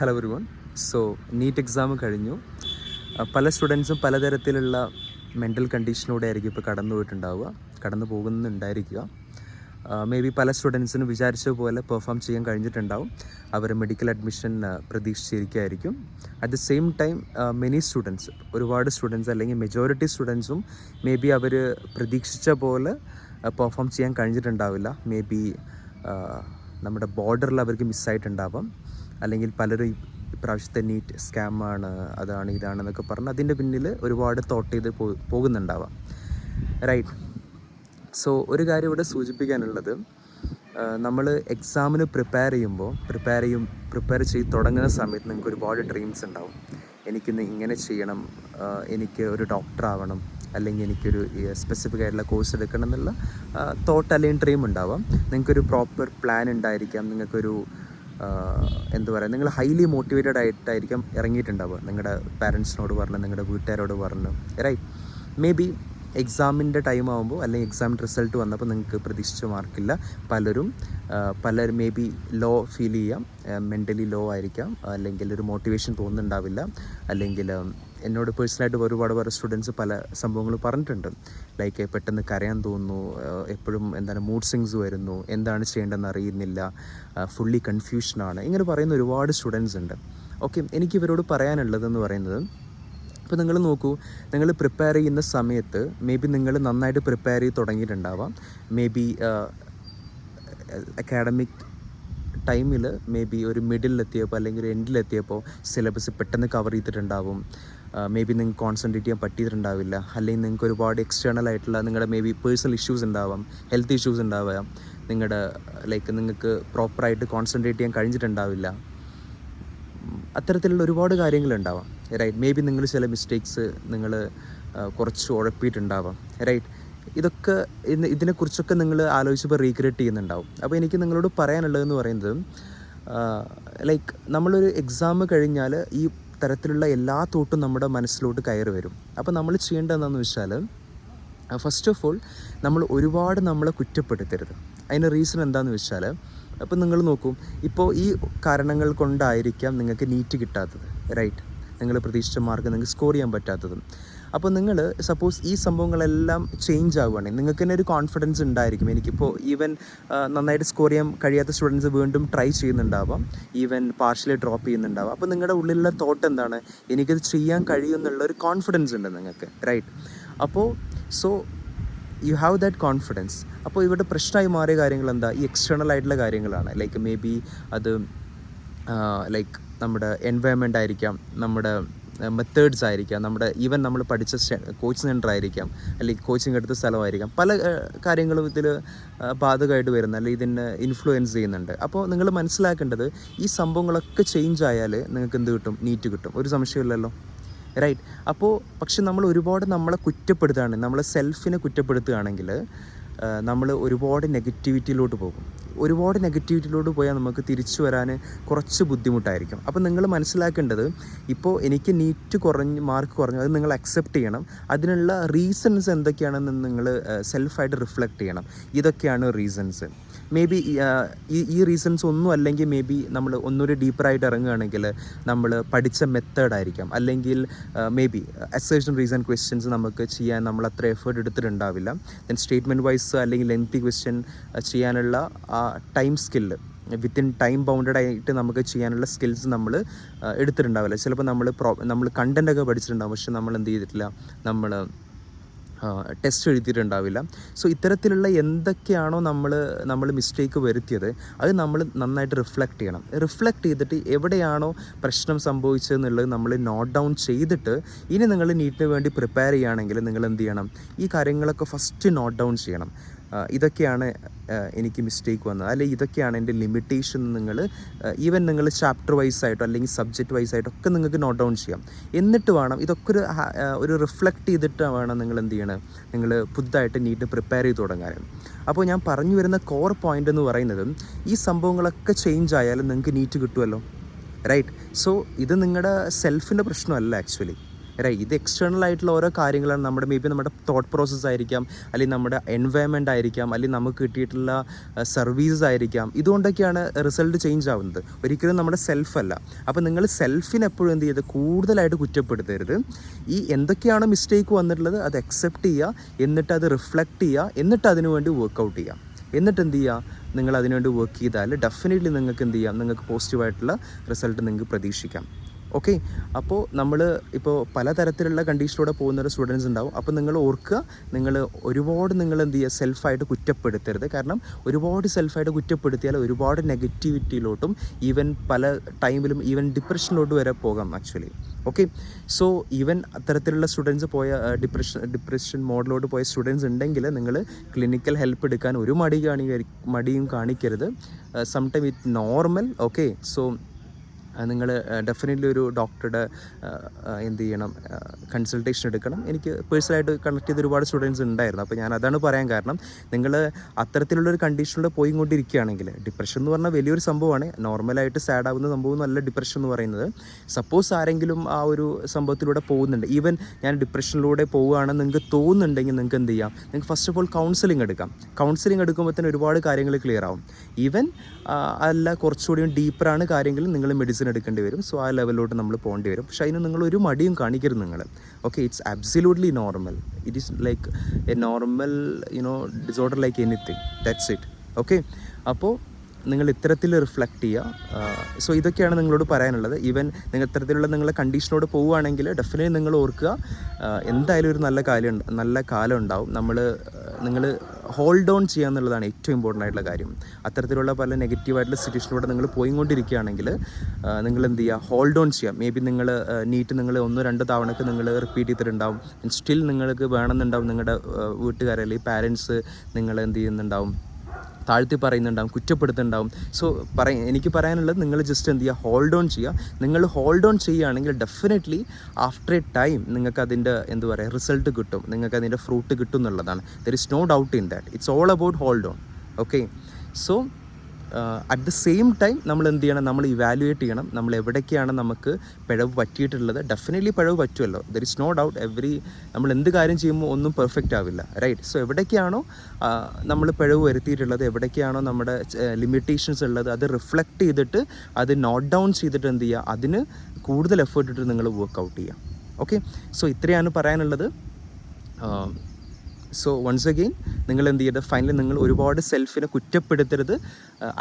Hello everyone. So NEET exam കഴിഞ്ഞു. പല സ്റ്റുഡൻസും പലതരത്തിലുള്ള മെൻ്റൽ കണ്ടീഷനിലൂടെ ആയിരിക്കും ഇപ്പോൾ കടന്നു പോകുന്നുണ്ടായിരിക്കുക. മേ ബി പല സ്റ്റുഡൻസിനും വിചാരിച്ച പോലെ പെർഫോം ചെയ്യാൻ കഴിഞ്ഞിട്ടുണ്ടാവും. അവർ മെഡിക്കൽ അഡ്മിഷൻ പ്രതീക്ഷിച്ചിരിക്കുകയായിരിക്കും. അറ്റ് ദ സെയിം ടൈം ഒരുപാട് സ്റ്റുഡൻസ് അല്ലെങ്കിൽ മെജോറിറ്റി സ്റ്റുഡൻസും മേ ബി അവർ പ്രതീക്ഷിച്ച പോലെ പെർഫോം ചെയ്യാൻ കഴിഞ്ഞിട്ടുണ്ടാവില്ല. മേ ബി നമ്മുടെ ബോർഡറിൽ അവർക്ക് മിസ്സായിട്ടുണ്ടാവാം. അല്ലെങ്കിൽ പലരും ഇപ്രാവശ്യത്തെ നീറ്റ് സ്കാമാണ്, അതാണ് ഇതാണെന്നൊക്കെ പറഞ്ഞ് അതിൻ്റെ പിന്നിൽ ഒരുപാട് തോട്ട് ചെയ്ത് പോകുന്നുണ്ടാവാം. റൈറ്റ്. സോ ഒരു കാര്യം ഇവിടെ സൂചിപ്പിക്കാനുള്ളത്, നമ്മൾ എക്സാമിന് പ്രിപ്പയർ ചെയ്ത് തുടങ്ങുന്ന സമയത്ത് നിങ്ങൾക്ക് ഒരുപാട് ഡ്രീംസ് ഉണ്ടാവും. എനിക്കിന്ന് ഇങ്ങനെ ചെയ്യണം, എനിക്ക് ഒരു ഡോക്ടർ ആവണം, അല്ലെങ്കിൽ എനിക്കൊരു സ്പെസിഫിക് ആയിട്ടുള്ള കോഴ്സ് എടുക്കണം എന്നുള്ള തോട്ട് അല്ലെങ്കിൽ ഡ്രീം ഉണ്ടാവാം. നിങ്ങൾക്കൊരു പ്രോപ്പർ പ്ലാൻ ഉണ്ടായിരിക്കാം. നിങ്ങൾക്കൊരു നിങ്ങൾ ഹൈലി മോട്ടിവേറ്റഡ് ആയിട്ടായിരിക്കാം ഇറങ്ങിയിട്ടുണ്ടാവുക. നിങ്ങളുടെ പാരൻസിനോട് പറഞ്ഞ്, നിങ്ങളുടെ വീട്ടുകാരോട് പറഞ്ഞ്. റൈറ്റ്. മേ ബി എക്സാമിൻ്റെ ടൈം ആകുമ്പോൾ അല്ലെങ്കിൽ എക്സാമിൻ്റെ റിസൾട്ട് വന്നപ്പോൾ നിങ്ങൾക്ക് പ്രതീക്ഷിച്ച മാർക്കില്ല. പലരും മേ ബി ലോ ഫീൽ ചെയ്യാം, മെൻ്റലി ലോ ആയിരിക്കാം, അല്ലെങ്കിൽ ഒരു മോട്ടിവേഷൻ തോന്നുന്നുണ്ടാവില്ല. അല്ലെങ്കിൽ എന്നോട് പേഴ്സണലായിട്ട് ഒരുപാട് സ്റ്റുഡൻസ് പല സംഭവങ്ങൾ പറഞ്ഞിട്ടുണ്ട്. ലൈക്ക് പെട്ടെന്ന് കരയാൻ തോന്നുന്നു, എപ്പോഴും മൂഡ് സ്വിങ്സ് വരുന്നു, എന്താണ് ചെയ്യേണ്ടതെന്ന് അറിയുന്നില്ല, ഫുള്ളി കൺഫ്യൂഷനാണ്, ഇങ്ങനെ പറയുന്ന ഒരുപാട് സ്റ്റുഡൻസ് ഉണ്ട്. ഓക്കെ, എനിക്കിവരോട് പറയാനുള്ളതെന്ന് പറയുന്നത്, ഇപ്പോൾ നിങ്ങൾ നോക്കൂ, നിങ്ങൾ പ്രിപ്പയർ ചെയ്യുന്ന സമയത്ത് മേ ബി നിങ്ങൾ നന്നായിട്ട് പ്രിപ്പയർ ചെയ്ത് തുടങ്ങിയിട്ടുണ്ടാവാം. മേ ബി അക്കാഡമിക് ടൈമിൽ മേ ബി ഒരു മിഡിലെത്തിയപ്പോൾ അല്ലെങ്കിൽ ഒരു എൻഡിലെത്തിയപ്പോൾ സിലബസ് പെട്ടെന്ന് കവർ ചെയ്തിട്ടുണ്ടാവും. മേ ബി നിങ്ങൾക്ക് കോൺസെൻട്രേറ്റ് ചെയ്യാൻ പറ്റിയിട്ടുണ്ടാവില്ല. അല്ലെങ്കിൽ നിങ്ങൾക്ക് ഒരുപാട് എക്സ്റ്റേണൽ ആയിട്ടുള്ള നിങ്ങളുടെ മേ ബി പേഴ്സണൽ ഇഷ്യൂസ് ഉണ്ടാവാം, ഹെൽത്ത് ഇഷ്യൂസ് ഉണ്ടാവാം. നിങ്ങൾക്ക് പ്രോപ്പറായിട്ട് കോൺസെൻട്രേറ്റ് ചെയ്യാൻ കഴിഞ്ഞിട്ടുണ്ടാവില്ല. അത്തരത്തിലുള്ള ഒരുപാട് കാര്യങ്ങളുണ്ടാവാം. റൈറ്റ്. മേ ബി നിങ്ങൾ ചില മിസ്റ്റേക്സ് കുറച്ച് ഉഴപ്പിയിട്ടുണ്ടാവാം. റൈറ്റ്. ഇതിനെക്കുറിച്ചൊക്കെ നിങ്ങൾ ആലോചിച്ചപ്പോൾ റീക്രിയേറ്റ് ചെയ്യുന്നുണ്ടാവും. അപ്പോൾ എനിക്ക് നിങ്ങളോട് പറയാനുള്ളതെന്ന് പറയുന്നത്, നമ്മളൊരു എക്സാം കഴിഞ്ഞാൽ ഈ തരത്തിലുള്ള എല്ലാ തോട്ടും നമ്മുടെ മനസ്സിലോട്ട് കയറി വരും. അപ്പോൾ നമ്മൾ ചെയ്യേണ്ടത് എന്താണെന്ന് വെച്ചാൽ, ഫസ്റ്റ് ഓഫ് ഓൾ നമ്മൾ ഒരുപാട് നമ്മളെ കുറ്റപ്പെടുത്തരുത്. അതിൻ്റെ റീസൺ എന്താണെന്ന് വെച്ചാൽ, അപ്പോൾ നിങ്ങൾ നോക്കൂ, ഇപ്പോൾ ഈ കാരണങ്ങൾ കൊണ്ടായിരിക്കാം നിങ്ങൾക്ക് നീറ്റ് കിട്ടാത്തത്. റൈറ്റ്. നിങ്ങൾ പ്രതീക്ഷിച്ച മാർക്ക് നിങ്ങൾക്ക് സ്കോർ ചെയ്യാൻ പറ്റാത്തതും. അപ്പോൾ നിങ്ങൾ സപ്പോസ് ഈ സംഭവങ്ങളെല്ലാം ചേഞ്ച് ആവുകയാണെങ്കിൽ നിങ്ങൾക്ക് തന്നെ ഒരു കോൺഫിഡൻസ് ഉണ്ടായിരിക്കും. എനിക്കിപ്പോൾ ഈവൻ നന്നായിട്ട് സ്കോർ ചെയ്യാൻ കഴിയാത്ത സ്റ്റുഡൻസ് വീണ്ടും ട്രൈ ചെയ്യുന്നുണ്ടാവാം, ഈവൻ പാർഷ്യലി ഡ്രോപ്പ് ചെയ്യുന്നുണ്ടാവാം. അപ്പോൾ നിങ്ങളുടെ ഉള്ളിലുള്ള തോട്ട് എന്താണ്, എനിക്കത് ചെയ്യാൻ കഴിയുമെന്നുള്ള ഒരു കോൺഫിഡൻസ് ഉണ്ട് നിങ്ങൾക്ക്. റൈറ്റ്. അപ്പോൾ യു ഹാവ് ദാറ്റ് കോൺഫിഡൻസ്. അപ്പോൾ ഇവിടെ പ്രശ്നമായി മാറിയ കാര്യങ്ങൾ എന്താ, ഈ എക്സ്റ്റേണൽ ആയിട്ടുള്ള കാര്യങ്ങളാണ്. മേ ബി അത് നമ്മുടെ എൻവയൺമെൻ്റ് ആയിരിക്കാം, നമ്മുടെ മെത്തേഡ്സ് ആയിരിക്കാം, ഈവൻ നമ്മൾ പഠിച്ച കോച്ചിങ് സെൻ്റർ ആയിരിക്കാം, അല്ലെങ്കിൽ കോച്ചിങ് എടുത്ത സ്ഥലമായിരിക്കാം. പല കാര്യങ്ങളും ഇതിൽ ബാധകമായിട്ട് വരുന്ന, അല്ലെങ്കിൽ ഇതിനെ ഇൻഫ്ലുവൻസ് ചെയ്യുന്നുണ്ട്. അപ്പോൾ നിങ്ങൾ മനസ്സിലാക്കേണ്ടത്, ഈ സംഭവങ്ങളൊക്കെ ചേഞ്ച് ആയാൽ നിങ്ങൾക്ക് എന്ത് കിട്ടും, നീറ്റ് കിട്ടും. ഒരു സംശയമില്ലല്ലോ. റൈറ്റ്. അപ്പോൾ പക്ഷെ നമ്മൾ ഒരുപാട് നമ്മളെ കുറ്റപ്പെടുത്തുകയാണ്, നമ്മളെ സെൽഫിനെ കുറ്റപ്പെടുത്തുകയാണെങ്കിൽ നമ്മൾ ഒരുപാട് നെഗറ്റിവിറ്റിയിലോട്ട് പോകും. ഒരുപാട് നെഗറ്റിവിറ്റിയിലോട്ട് പോയാൽ നമുക്ക് തിരിച്ചു വരാൻ കുറച്ച് ബുദ്ധിമുട്ടായിരിക്കും. അപ്പോൾ നിങ്ങൾ മനസ്സിലാക്കേണ്ടത്, ഇപ്പോൾ എനിക്ക് മാർക്ക് കുറഞ്ഞു, അത് നിങ്ങൾ അക്സെപ്റ്റ് ചെയ്യണം. അതിനുള്ള റീസൺസ് എന്തൊക്കെയാണെന്ന് നിങ്ങൾ സെൽഫായിട്ട് റിഫ്ലക്റ്റ് ചെയ്യണം. ഇതൊക്കെയാണ് റീസൺസ്. മേ ബി ഈ റീസൺസ് ഒന്നും അല്ലെങ്കിൽ മേ ബി നമ്മൾ ഒന്നുകൂടി ഡീപ്പറായിട്ട് ഇറങ്ങുകയാണെങ്കിൽ നമ്മൾ പഠിച്ച മെത്തേഡായിരിക്കാം, അല്ലെങ്കിൽ may be assertion reason questions നമുക്ക് ചെയ്യാൻ നമ്മൾ അത്ര എഫേർട്ട് എടുത്തിട്ടുണ്ടാവില്ല. ദെൻ സ്റ്റേറ്റ്മെൻറ്റ് വൈസ് അല്ലെങ്കിൽ ലെങ്തി ക്വസ്റ്റ്യൻ ചെയ്യാനുള്ള time skill, within time bounded ആയിട്ട് നമുക്ക് ചെയ്യാനുള്ള സ്കിൽസ് നമ്മൾ എടുത്തിട്ടുണ്ടാവില്ല. ചിലപ്പോൾ നമ്മൾ കണ്ടൻറ്റൊക്കെ പഠിച്ചിട്ടുണ്ടാവും, പക്ഷെ നമ്മൾ എന്ത് ചെയ്തിട്ടില്ല, ടെസ്റ്റ് എഴുതിയിട്ടുണ്ടാവില്ല. സോ ഇത്തരത്തിലുള്ള എന്തൊക്കെയാണോ നമ്മൾ മിസ്റ്റേക്ക് വരുത്തിയത്, അത് നമ്മൾ നന്നായിട്ട് റിഫ്ലക്റ്റ് ചെയ്തിട്ട് എവിടെയാണോ പ്രശ്നം സംഭവിച്ചതെന്നുള്ളത് നമ്മൾ നോട്ട് ഡൗൺ ചെയ്തിട്ട്, ഇനി നിങ്ങൾ നീറ്റിന് വേണ്ടി പ്രിപ്പയർ ചെയ്യുകയാണെങ്കിൽ നിങ്ങൾ എന്ത് ചെയ്യണം, ഈ കാര്യങ്ങളൊക്കെ ഫസ്റ്റ് നോട്ട് ഡൗൺ ചെയ്യണം. ഇതൊക്കെയാണ് എനിക്ക് മിസ്റ്റേക്ക് വന്നത്, അല്ലെങ്കിൽ ഇതൊക്കെയാണ് എൻ്റെ ലിമിറ്റേഷൻ. ഈവൻ നിങ്ങൾ ചാപ്റ്റർ വൈസ് ആയിട്ടോ അല്ലെങ്കിൽ സബ്ജക്റ്റ് വൈസ് ആയിട്ടോ ഒക്കെ നിങ്ങൾക്ക് നോട്ട് ഡൗൺ ചെയ്യാം. എന്നിട്ട് വേണം ഇതൊക്കെ ഒരു റിഫ്ലക്റ്റ് ചെയ്തിട്ട് വേണം നിങ്ങൾ എന്ത് ചെയ്യണം, നിങ്ങൾ പുതുതായിട്ട് നീറ്റ് പ്രിപ്പയർ ചെയ്ത് തുടങ്ങാനും. അപ്പോൾ ഞാൻ പറഞ്ഞു വരുന്ന കോർ പോയിൻ്റ് എന്ന് പറയുന്നത്, ഈ സംഭവങ്ങളൊക്കെ ചേഞ്ച് ആയാലും നിങ്ങൾക്ക് നീറ്റ് കിട്ടുമല്ലോ. റൈറ്റ്. സോ ഇത് നിങ്ങളുടെ സെൽഫിൻ്റെ പ്രശ്നമല്ല ആക്ച്വലി. റൈറ്റ്. ഇത് എക്സ്റ്റേണൽ ആയിട്ടുള്ള ഓരോ കാര്യങ്ങളാണ്. നമ്മുടെ മേ ബി നമ്മുടെ തോട്ട് പ്രോസസ്സ് ആയിരിക്കാം, അല്ലെങ്കിൽ നമ്മുടെ എൻവയൺമെൻറ്റ് ആയിരിക്കാം, അല്ലെങ്കിൽ നമുക്ക് കിട്ടിയിട്ടുള്ള സർവീസസ് ആയിരിക്കാം. ഇതുകൊണ്ടൊക്കെയാണ് റിസൾട്ട് ചേഞ്ച് ആവുന്നത്, ഒരിക്കലും നമ്മുടെ സെൽഫല്ല. അപ്പോൾ നിങ്ങൾ സെൽഫിനെ എപ്പോഴും എന്ത് ചെയ്ത് കൂടുതലായിട്ട് കുറ്റപ്പെടുത്തരുത്. ഈ എന്തൊക്കെയാണ് മിസ്റ്റേക്ക് വന്നിട്ടുള്ളത് അത് അക്സെപ്റ്റ് ചെയ്യുക, എന്നിട്ട് അത് റിഫ്ലക്റ്റ് ചെയ്യുക, എന്നിട്ട് അതിനു വേണ്ടി വർക്കൗട്ട് ചെയ്യുക. എന്നിട്ട് എന്ത് ചെയ്യുക, നിങ്ങൾ അതിനുവേണ്ടി വർക്ക് ചെയ്താൽ ഡെഫിനറ്റ്ലി നിങ്ങൾക്ക് എന്ത് ചെയ്യാം, നിങ്ങൾക്ക് പോസിറ്റീവായിട്ടുള്ള റിസൾട്ട് നിങ്ങൾക്ക് പ്രതീക്ഷിക്കാം. ഓക്കെ. അപ്പോൾ നമ്മൾ ഇപ്പോൾ പലതരത്തിലുള്ള കണ്ടീഷനിലൂടെ പോകുന്ന സ്റ്റുഡൻസ് ഉണ്ടാവും. അപ്പോൾ നിങ്ങൾ ഓർക്കുക, നിങ്ങൾ ഒരുപാട് നിങ്ങൾ എന്ത് ചെയ്യുക, സെൽഫായിട്ട് കുറ്റപ്പെടുത്തരുത്. കാരണം ഒരുപാട് സെൽഫായിട്ട് കുറ്റപ്പെടുത്തിയാൽ ഒരുപാട് നെഗറ്റിവിറ്റിയിലോട്ടും ഈവൻ പല ടൈമിലും ഈവൻ ഡിപ്രഷനിലോട്ട് വരെ പോകാം ആക്ച്വലി. ഓക്കെ. സോ ഈവൻ അത്തരത്തിലുള്ള സ്റ്റുഡൻസ് പോയ ഡിപ്രഷൻ മോഡിലോട്ട് പോയ സ്റ്റുഡൻസ് ഉണ്ടെങ്കിൽ നിങ്ങൾ ക്ലിനിക്കൽ ഹെൽപ്പ് എടുക്കാൻ ഒരു മടിയും കാണിക്കരുത്. Sometime it normal. Okay. So നിങ്ങൾ ഡെഫിനറ്റ്ലി ഒരു ഡോക്ടറുടെ എന്ത് ചെയ്യണം, കൺസൾട്ടേഷൻ എടുക്കണം. എനിക്ക് പേഴ്സണലായിട്ട് കണക്ട് ചെയ്ത ഒരുപാട് സ്റ്റുഡൻസ് ഉണ്ടായിരുന്നു. അപ്പോൾ ഞാൻ അതാണ് പറയാൻ കാരണം, നിങ്ങൾ അത്തരത്തിലുള്ളൊരു കണ്ടീഷനിലൂടെ പോയിക്കൊണ്ടിരിക്കുകയാണെങ്കിൽ, ഡിപ്രഷൻ എന്ന് പറഞ്ഞാൽ വലിയൊരു സംഭവമാണ്. നോർമലായിട്ട് സാഡ് ആവുന്ന സംഭവം അല്ല ഡിപ്രഷൻ എന്ന് പറയുന്നത്. സപ്പോസ് ആരെങ്കിലും ആ ഒരു സംഭവത്തിലൂടെ പോകുന്നുണ്ട്, ഈവൻ ഞാൻ ഡിപ്രഷനിലൂടെ പോവുകയാണെന്ന് നിങ്ങൾക്ക് തോന്നുന്നുണ്ടെങ്കിൽ നിങ്ങൾക്ക് എന്ത് ചെയ്യാം, നിങ്ങൾക്ക് ഫസ്റ്റ് ഓഫ് ഓൾ കൗൺസിലിംഗ് എടുക്കാം. കൗൺസിലിംഗ് എടുക്കുമ്പോൾ തന്നെ ഒരുപാട് കാര്യങ്ങൾ ക്ലിയർ ആവും. ഈവൻ അല്ല കുറച്ചുകൂടി ഡീപ്പറാണ് കാര്യങ്ങൾ, നിങ്ങൾ മെഡിസിൻ എടുക്കേണ്ടി വരും. സോ ആ ലെവലിലോട്ട് നമ്മൾ പോകേണ്ടി വരും. പക്ഷേ അതിന് നിങ്ങൾ ഒരു മടിയും കാണിക്കരുത് നിങ്ങൾ. Okay. It's absolutely normal. It is like A normal disorder like anything. That's it. Okay. അപ്പോൾ നിങ്ങൾ ഇത്തരത്തിൽ റിഫ്ലക്റ്റ് ചെയ്യുക. സോ ഇതൊക്കെയാണ് നിങ്ങളോട് പറയാനുള്ളത്. ഈവൻ നിങ്ങൾ ഇത്തരത്തിലുള്ള നിങ്ങളെ കണ്ടീഷനോട് പോവുകയാണെങ്കിൽ ഡെഫിനറ്റ്ലി നിങ്ങൾ ഓർക്കുക, എന്തായാലും ഒരു നല്ല കാലം ഉണ്ടാവും. നിങ്ങൾ ഹോൾഡ് ഓൺ ചെയ്യുക എന്നുള്ളതാണ് ഏറ്റവും ഇമ്പോർട്ടൻ്റ് ആയിട്ടുള്ള കാര്യം. അത്തരത്തിലുള്ള പല നെഗറ്റീവായിട്ടുള്ള സിറ്റുവേഷനിലൂടെ നിങ്ങൾ പോയിക്കൊണ്ടിരിക്കുകയാണെങ്കിൽ നിങ്ങൾ എന്ത് ചെയ്യുക, ഹോൾഡ് ഓൺ ചെയ്യുക. മേ ബി നിങ്ങൾ നീറ്റ് നിങ്ങൾ 1-2 തവണക്ക് നിങ്ങൾ റിപ്പീറ്റ് ചെയ്തിട്ടുണ്ടാവും. സ്റ്റിൽ നിങ്ങൾക്ക് വേണമെന്നുണ്ടാവും, നിങ്ങളുടെ വീട്ടുകാരെ അല്ലെങ്കിൽ പാരൻസ് നിങ്ങൾ എന്ത് ചെയ്യുന്നുണ്ടാവും, താഴ്ത്തി പറയുന്നുണ്ടാവും, കുറ്റപ്പെടുത്തുന്നുണ്ടാവും. സോ എനിക്ക് പറയാനുള്ളത്, നിങ്ങൾ ജസ്റ്റ് എന്ത് ചെയ്യുക, ഹോൾഡ് ഓൺ ചെയ്യുക. നിങ്ങൾ ഹോൾഡ് ഓൺ ചെയ്യുകയാണെങ്കിൽ ഡെഫിനറ്റ്ലി ആഫ്റ്റർ എ ടൈം നിങ്ങൾക്ക് അതിൻ്റെ റിസൾട്ട് കിട്ടും, നിങ്ങൾക്ക് അതിൻ്റെ ഫ്രൂട്ട് കിട്ടും എന്നുള്ളതാണ്. There is no doubt in that. It's all about hold on. Okay. So at the same time നമ്മൾ എന്ത് ചെയ്യണം, നമ്മൾ ഇവാലുവേറ്റ് ചെയ്യണം നമ്മൾ എവിടേക്കാണ് നമുക്ക് പിഴവ് പറ്റിയിട്ടുള്ളത്. ഡെഫിനറ്റ്ലി പിഴവ് പറ്റുമല്ലോ, ദർ ഇസ് നോ ഡൗട്ട്. നമ്മൾ എന്ത് കാര്യം ചെയ്യുമ്പോൾ ഒന്നും പെർഫെക്റ്റ് ആവില്ല, റൈറ്റ്? സോ എവിടേക്കാണോ നമ്മൾ പിഴവ് വരുത്തിയിട്ടുള്ളത്, എവിടേക്കാണോ നമ്മുടെ ലിമിറ്റേഷൻസ് ഉള്ളത്, അത് റിഫ്ലക്റ്റ് ചെയ്തിട്ട് അത് നോട്ട് ഡൗൺ ചെയ്തിട്ട് എന്ത് ചെയ്യുക, അതിന് കൂടുതൽ എഫേർട്ട് ഇട്ട് നിങ്ങൾ വർക്കൗട്ട് ചെയ്യുക. ഓക്കെ. സോ ഇത്രയാണ് പറയാനുള്ളത്. സോ വൺസ് അഗെയിൻ നിങ്ങൾ എന്ത് ചെയ്യരുത്, ഫൈനലി നിങ്ങൾ ഒരുപാട് സെൽഫിനെ കുറ്റപ്പെടുത്തരുത്.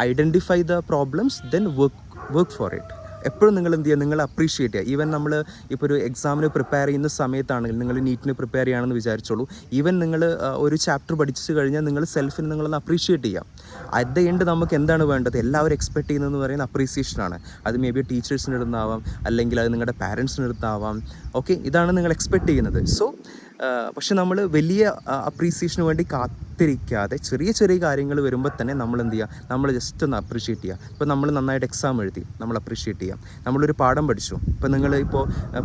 Identify the problems, then work for it. എപ്പോഴും നിങ്ങൾ എന്ത് ചെയ്യുക, നിങ്ങൾ അപ്രീഷിയേറ്റ് ചെയ്യുക. ഈവൻ നമ്മൾ ഇപ്പോൾ ഒരു എക്സാമിന് പ്രിപ്പയർ ചെയ്യുന്ന സമയത്താണെങ്കിൽ, നിങ്ങൾ നീറ്റിന് പ്രിപ്പയർ ചെയ്യുകയാണെന്ന് വിചാരിച്ചോളൂ. ഈവൻ നിങ്ങൾ ഒരു ചാപ്റ്റർ പഠിച്ചു കഴിഞ്ഞാൽ നിങ്ങൾ സെൽഫിനെ നിങ്ങളൊന്ന് അപ്രീഷിയേറ്റ് ചെയ്യുക. അറ്റ് ദ എൻഡ് നമുക്ക് എന്താണ് വേണ്ടത്, എല്ലാവരും എക്സ്പെക്ട് ചെയ്യുന്നതെന്ന് പറയുന്ന അപ്രീസിയേഷനാണ്. അത് മേ ബി ടീച്ചേഴ്സിന് അടുത്താവാം, അല്ലെങ്കിൽ അത് നിങ്ങളുടെ പാരൻസിന് അടുത്താവാം. ഓക്കെ. ഇതാണ് നിങ്ങൾ എക്സ്പെക്ട് ചെയ്യുന്നത്. സോ പക്ഷെ നമ്മൾ വലിയ അപ്രീസിയേഷന് വേണ്ടി കാത്തിരിക്കാതെ ചെറിയ ചെറിയ കാര്യങ്ങൾ വരുമ്പോൾ തന്നെ നമ്മൾ എന്ത് ചെയ്യുക, നമ്മൾ ജസ്റ്റ് ഒന്ന് അപ്രീഷിയേറ്റ് ചെയ്യുക. ഇപ്പോൾ നമ്മൾ നന്നായിട്ട് എക്സാം എഴുതി, നമ്മൾ അപ്രീഷിയേറ്റ് ചെയ്യാം. നമ്മളൊരു പാഠം പഠിച്ചു, ഇപ്പോൾ നിങ്ങൾ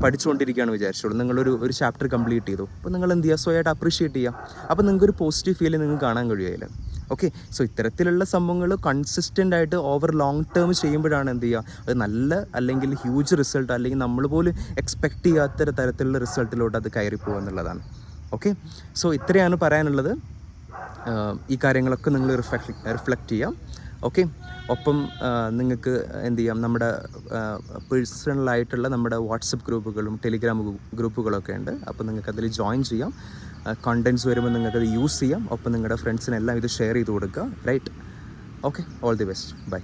പഠിച്ചുകൊണ്ടിരിക്കുകയാണ് വിചാരിച്ചോളൂ, നിങ്ങളൊരു ചാപ്റ്റർ കംപ്ലീറ്റ് ചെയ്തു. അപ്പോൾ നിങ്ങൾ എന്ത് ചെയ്യുക, സ്വയമായിട്ട് അപ്രീഷിയേറ്റ് ചെയ്യുക. അപ്പോൾ നിങ്ങൾക്കൊരു പോസിറ്റീവ് ഫീൽ നിങ്ങൾക്ക് കാണാൻ കഴിയുകയില്ല. ഓക്കെ. സോ ഇത്തരത്തിലുള്ള സംഭവങ്ങൾ കൺസിസ്റ്റൻ്റ് ആയിട്ട് ഓവർ ലോങ് ടേം ചെയ്യുമ്പോഴാണ് എന്ത് ചെയ്യുക, അത് നല്ല അല്ലെങ്കിൽ ഹ്യൂജ് റിസൾട്ട്, അല്ലെങ്കിൽ നമ്മൾ പോലും എക്സ്പെക്റ്റ് ചെയ്യാത്ത തരത്തിലുള്ള റിസൾട്ടിലോട്ട് അത് കയറി പോകുക എന്നുള്ളതാണ്. ഓക്കെ. സോ ഇത്രയാണ് പറയാനുള്ളത്. ഈ കാര്യങ്ങളൊക്കെ നിങ്ങൾ റിഫ്ലക്റ്റ് ചെയ്യാം. ഓക്കെ. ഒപ്പം നിങ്ങൾക്ക് എന്ത് ചെയ്യാം, നമ്മുടെ പേഴ്സണലായിട്ടുള്ള നമ്മുടെ വാട്സപ്പ് ഗ്രൂപ്പുകളും ടെലിഗ്രാം ഗ്രൂപ്പുകളൊക്കെ ഉണ്ട്. അപ്പോൾ നിങ്ങൾക്ക് അതിൽ ജോയിൻ ചെയ്യാം. കണ്ടൻറ്റ്സ് വരുമ്പോൾ നിങ്ങൾക്കത് യൂസ് ചെയ്യാം. ഒപ്പം നിങ്ങളുടെ ഫ്രണ്ട്സിനെല്ലാം ഇത് ഷെയർ ചെയ്ത് കൊടുക്കുക, right? Okay. All the best. By.